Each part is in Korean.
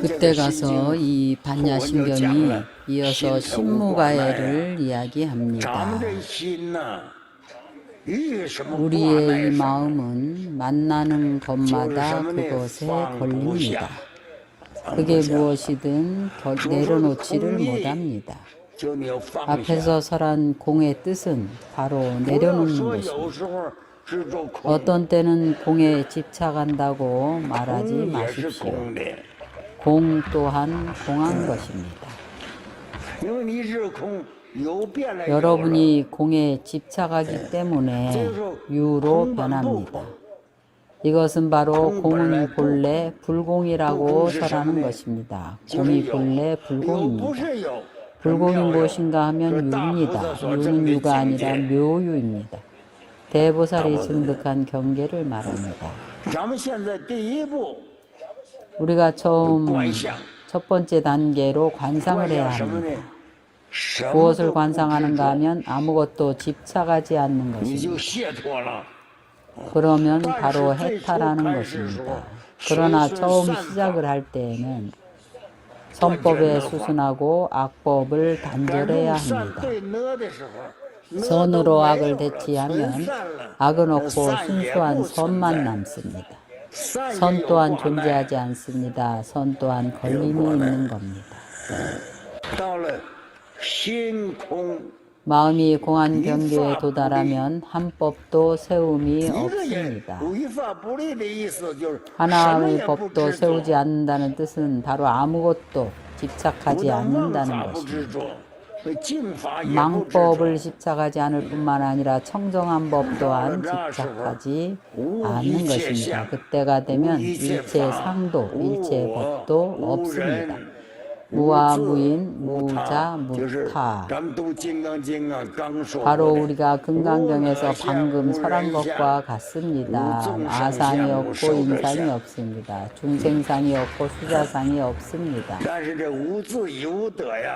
그때 가서 이 반야심경이 이어서 신무가해를 이야기합니다. 우리의 이 마음은 만나는 것마다 그것에 걸립니다. 그게 무엇이든 내려놓지를 못합니다. 앞에서 설한 공의 뜻은 바로 내려놓는 것입니다. 어떤 때는 공에 집착한다고 말하지 마십시오. 공 또한 공한 것입니다. 여러분이 공에 집착하기 때문에 유로 변합니다. 이것은 바로 공은 본래 불공이라고 설하는 것입니다. 공이 본래 불공입니다. 불공이 무엇인가 하면 유입니다. 유는 유가 아니라 묘유입니다. 대보살이 증득한 경계를 말합니다. 우리가 첫 번째 단계로 관상을 해야 합니다. 무엇을 관상하는가 하면 아무것도 집착하지 않는 것입니다. 그러면 바로 해탈하는 것입니다. 그러나 처음 시작을 할 때에는 선법에 수순하고 악법을 단절해야 합니다. 선으로 악을 대치하면 악은 없고 순수한 선만 남습니다. 선 또한 존재하지 않습니다. 선 또한 걸림이 있는 겁니다. 마음이 공한 경계에 도달하면 한 법도 세움이 없습니다. 하나의 법도 세우지 않는다는 뜻은 바로 아무것도 집착하지 않는다는 것입니다. 망법을 집착하지 않을 뿐만 아니라 청정한 법 또한 집착하지 않는 것입니다. 그때가 되면 일체 상도, 일체 법도 없습니다. 무아, 무인, 무자, 무타. 바로 우리가 금강경에서 방금 설한 것과 같습니다. 아상이 없고 인상이 없습니다. 중생상이 없고 수자상이 없습니다.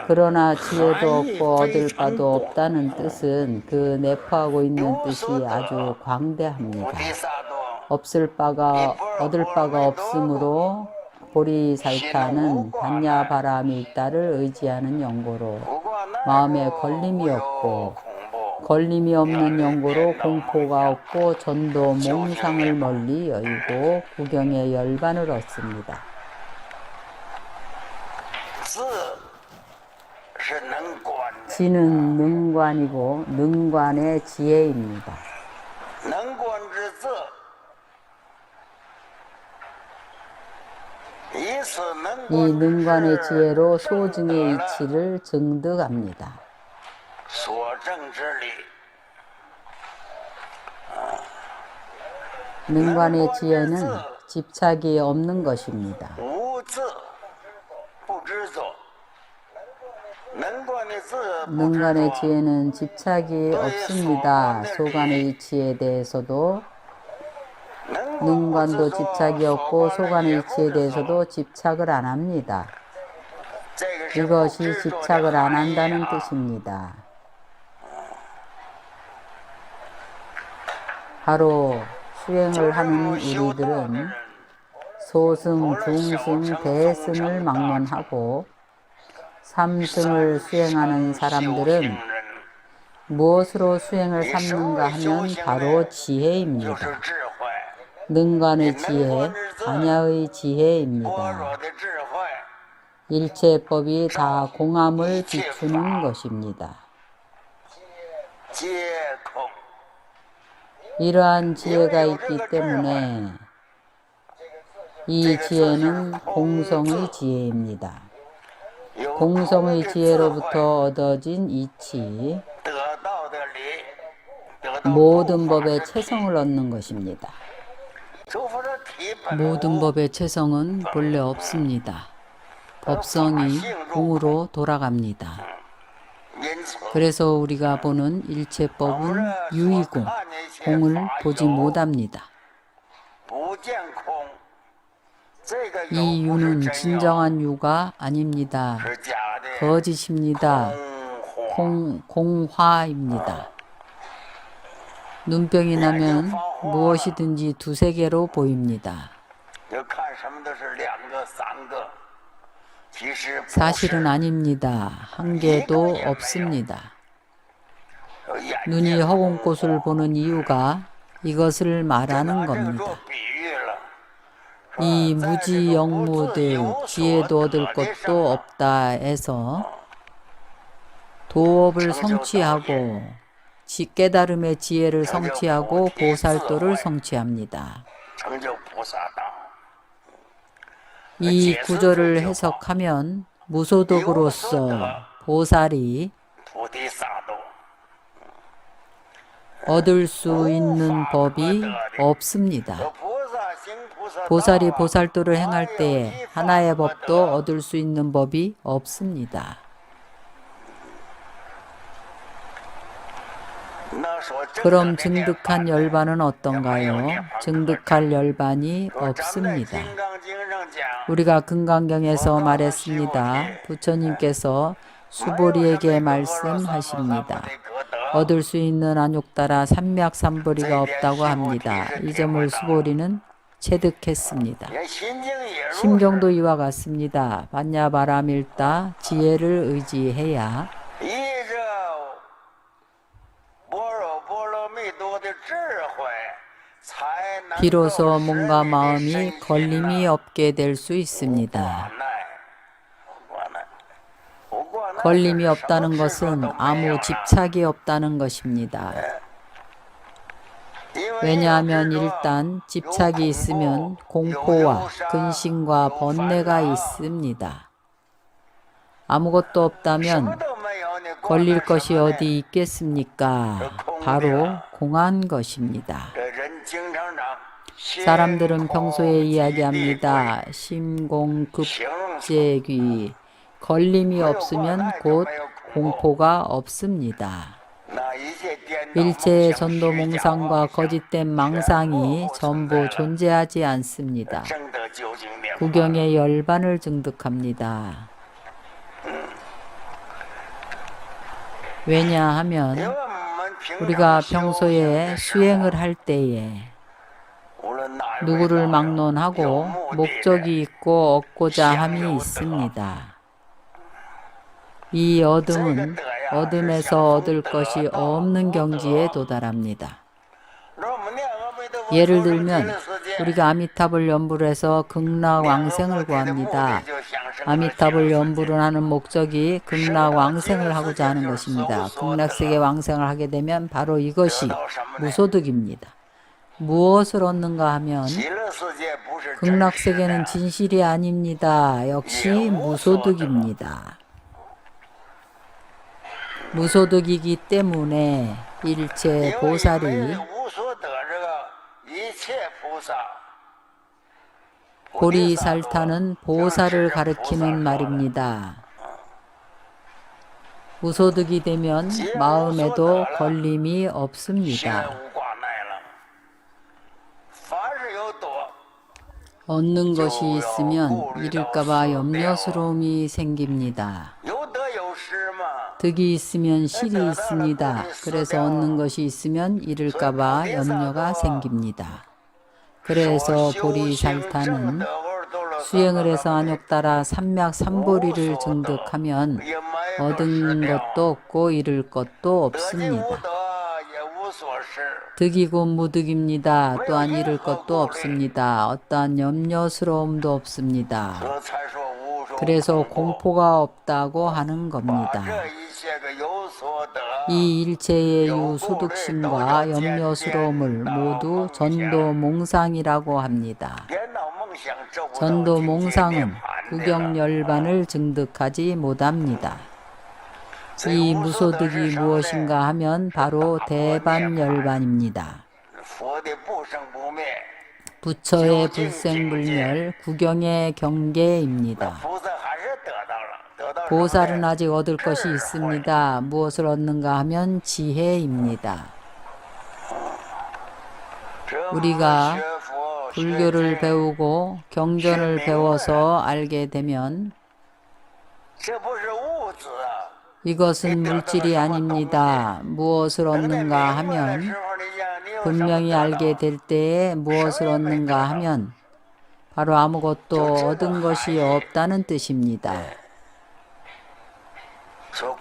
그러나 지혜도 없고 얻을 바도 없다는 뜻은 그 내포하고 있는 뜻이 아주 광대합니다. 얻을 바가 없으므로 보리살타는 반야바람이 있다를 의지하는 연고로 마음에 걸림이 없고 걸림이 없는 연고로 공포가 없고 전도 몽상을 멀리 여의고 구경의 열반을 얻습니다. 지는 능관이고 능관의 지혜입니다. 이 능관의 지혜로 소증의 이치를 증득합니다. 능관의 지혜는 집착이 없는 것입니다. 능관의 지혜는 집착이 없습니다. 소관의 이치에 대해서도 능관도 집착이 없고 소관의 이치에 대해서도 집착을 안 합니다. 이것이 집착을 안 한다는 뜻입니다. 바로 수행을 하는 우리들은 소승, 중승, 대승을 막론하고 삼승을 수행하는 사람들은 무엇으로 수행을 삼는가 하면 바로 지혜입니다. 능관의 지혜, 반야의 지혜입니다. 일체법이 다 공함을 비추는 것입니다. 이러한 지혜가 있기 때문에 이 지혜는 공성의 지혜입니다. 공성의 지혜로부터 얻어진 이치, 모든 법의 체성을 얻는 것입니다. 모든 법의 체성은 본래 없습니다. 법성이 공으로 돌아갑니다. 그래서 우리가 보는 일체법은 유이고 공을 보지 못합니다. 이 유는 진정한 유가 아닙니다. 거짓입니다. 공화입니다. 눈병이 나면 무엇이든지 두세 개로 보입니다. 사실은 아닙니다. 한 개도 없습니다. 눈이 허공꽃을 보는 이유가 이것을 말하는 겁니다. 이 무지영무들 지혜도 얻을 것도 없다 해서 도업을 성취하고 깨달음의 지혜를 성취하고 보살도를 성취합니다. 이 구절을 해석하면 무소득으로서 보살이 얻을 수 있는 법이 없습니다. 보살이 보살도를 행할 때에 하나의 법도 얻을 수 있는 법이 없습니다. 그럼 증득한 열반은 어떤가요? 증득할 열반이 없습니다. 우리가 금강경에서 말했습니다. 부처님께서 수보리에게 말씀하십니다. 얻을 수 있는 안욕따라 삼맥삼보리가 없다고 합니다. 이 점을 수보리는 체득했습니다. 심경도 이와 같습니다. 반야바라밀다 지혜를 의지해야 비로소 몸과 마음이 걸림이 없게 될 수 있습니다. 걸림이 없다는 것은 아무 집착이 없다는 것입니다. 왜냐하면 일단 집착이 있으면 공포와 근심과 번뇌가 있습니다. 아무것도 없다면 걸릴 것이 어디 있겠습니까? 바로 공한 것입니다. 사람들은 평소에 이야기합니다. 심공급제귀. 걸림이 없으면 곧 공포가 없습니다. 일체의 전도몽상과 거짓된 망상이 전부 존재하지 않습니다. 구경의 열반을 증득합니다. 왜냐하면 우리가 평소에 수행을 할 때에 누구를 막론하고 목적이 있고 얻고자 함이 있습니다. 이 어둠은 어둠에서 얻을 것이 없는 경지에 도달합니다. 예를 들면 우리가 아미타불 연부를 해서 극락왕생을 구합니다. 아미타불 연부를 하는 목적이 극락왕생을 하고자 하는 것입니다. 극락세계 왕생을 하게 되면 바로 이것이 무소득입니다. 무엇을 얻는가 하면 극락세계는 진실이 아닙니다. 역시 무소득입니다. 무소득이기 때문에 일체 보살이 보리살타는 보살을 가리키는 말입니다. 무소득이 되면 마음에도 걸림이 없습니다. 얻는 것이 있으면 잃을까봐 염려스러움이 생깁니다. 득이 있으면 실이 있습니다. 그래서 얻는 것이 있으면 잃을까봐 염려가 생깁니다. 그래서 보리살타는 수행을 해서 안욕따라 삼맥삼보리를 증득하면 얻은 것도 없고 잃을 것도 없습니다. 득이고 무득입니다. 또한 잃을 것도 없습니다. 어떠한 염려스러움도 없습니다. 그래서 공포가 없다고 하는 겁니다. 이 일체의 유소득심과 염려스러움을 모두 전도몽상이라고 합니다. 전도몽상은 구경열반을 증득하지 못합니다. 이 무소득이 무엇인가 하면 바로 대반열반입니다. 부처의 불생불멸, 구경의 경계입니다. 보살은 아직 얻을 것이 있습니다. 무엇을 얻는가 하면 지혜입니다. 우리가 불교를 배우고 경전을 배워서 알게 되면 이것은 물질이 아닙니다. 무엇을 얻는가 하면 분명히 알게 될 때에 무엇을 얻는가 하면 바로 아무것도 얻은 것이 없다는 뜻입니다.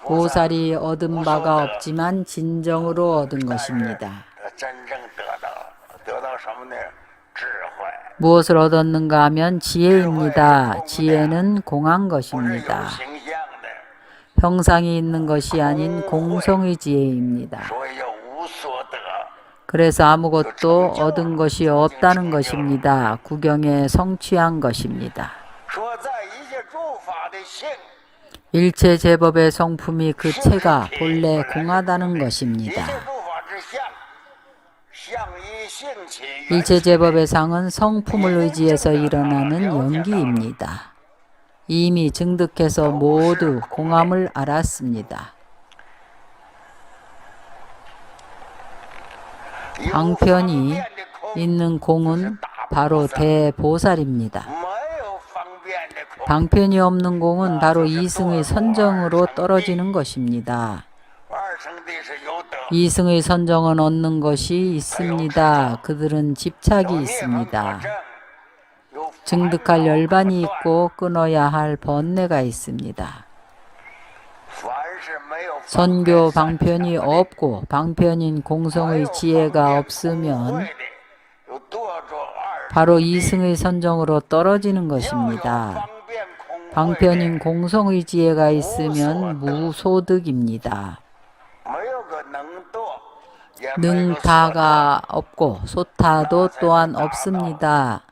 보살이 얻은 바가 없지만 진정으로 얻은 것입니다. 무엇을 얻었는가 하면 지혜입니다. 지혜는 공한 것입니다. 형상이 있는 것이 아닌 공성의 지혜입니다. 그래서 아무것도 얻은 것이 없다는 것입니다. 구경에 성취한 것입니다. 일체 제법의 성품이 그 체가 본래 공하다는 것입니다. 일체 제법의 상은 성품을 의지해서 일어나는 연기입니다. 이미 증득해서 모두 공함을 알았습니다. 방편이 있는 공은 바로 대보살입니다. 방편이 없는 공은 바로 이승의 선정으로 떨어지는 것입니다. 이승의 선정은 얻는 것이 있습니다. 그들은 집착이 있습니다. 증득할 열반이 있고 끊어야 할 번뇌가 있습니다. 선교 방편이 없고 방편인 공성의 지혜가 없으면 바로 이승의 선정으로 떨어지는 것입니다. 방편인 공성의 지혜가 있으면 무소득입니다. 능타가 없고 소타도 또한 없습니다.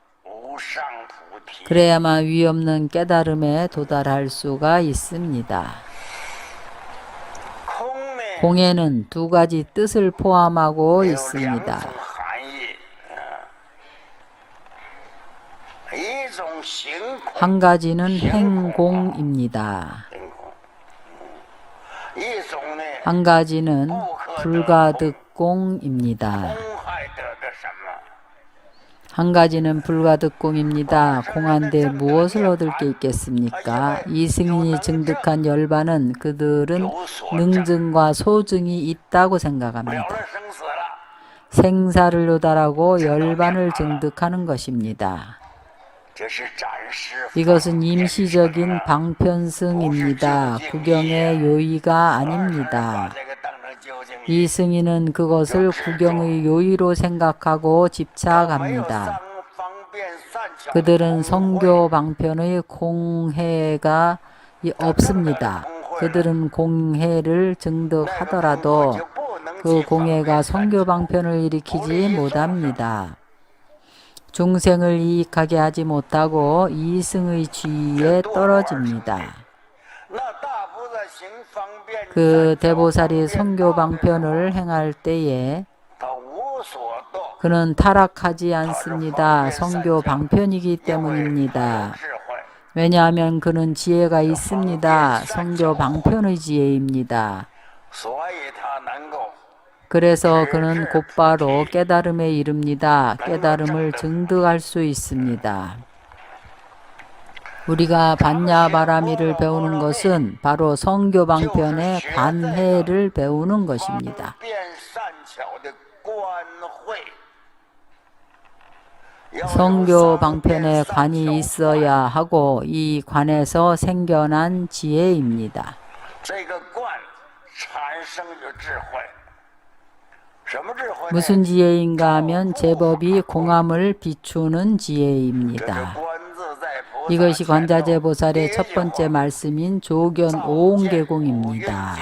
그래야만 위없는 깨달음에 도달할 수가 있습니다. 공에는 두 가지 뜻을 포함하고 있습니다. 한 가지는 행공입니다. 한 가지는 불가득공입니다. 한 가지는 불가득공입니다. 공한데 무엇을 얻을 게 있겠습니까? 이 승인이 증득한 열반은 그들은 능증과 소증이 있다고 생각합니다. 생사를 요달하고 열반을 증득하는 것입니다. 이것은 임시적인 방편승입니다. 구경의 요의가 아닙니다. 이 승인은 그것을 구경의 요의로 생각하고 집착합니다. 그들은 성교 방편의 공해가 없습니다. 그들은 공해를 증득하더라도 그 공해가 성교 방편을 일으키지 못합니다. 중생을 이익하게 하지 못하고 이승의 지위에 떨어집니다. 그 대보살이 성교 방편을 행할 때에 그는 타락하지 않습니다. 성교 방편이기 때문입니다. 왜냐하면 그는 지혜가 있습니다. 성교 방편의 지혜입니다. 그래서 그는 곧바로 깨달음에 이릅니다. 깨달음을 증득할 수 있습니다. 우리가 반야바라미를 배우는 것은 바로 성교 방편의 관해를 배우는 것입니다. 성교 방편에 관이 있어야 하고 이 관에서 생겨난 지혜입니다. 무슨 지혜인가 하면 제법이 공함을 비추는 지혜입니다. 이것이 관자재 보살의 첫 번째 말씀인 조견 오온계공입니다.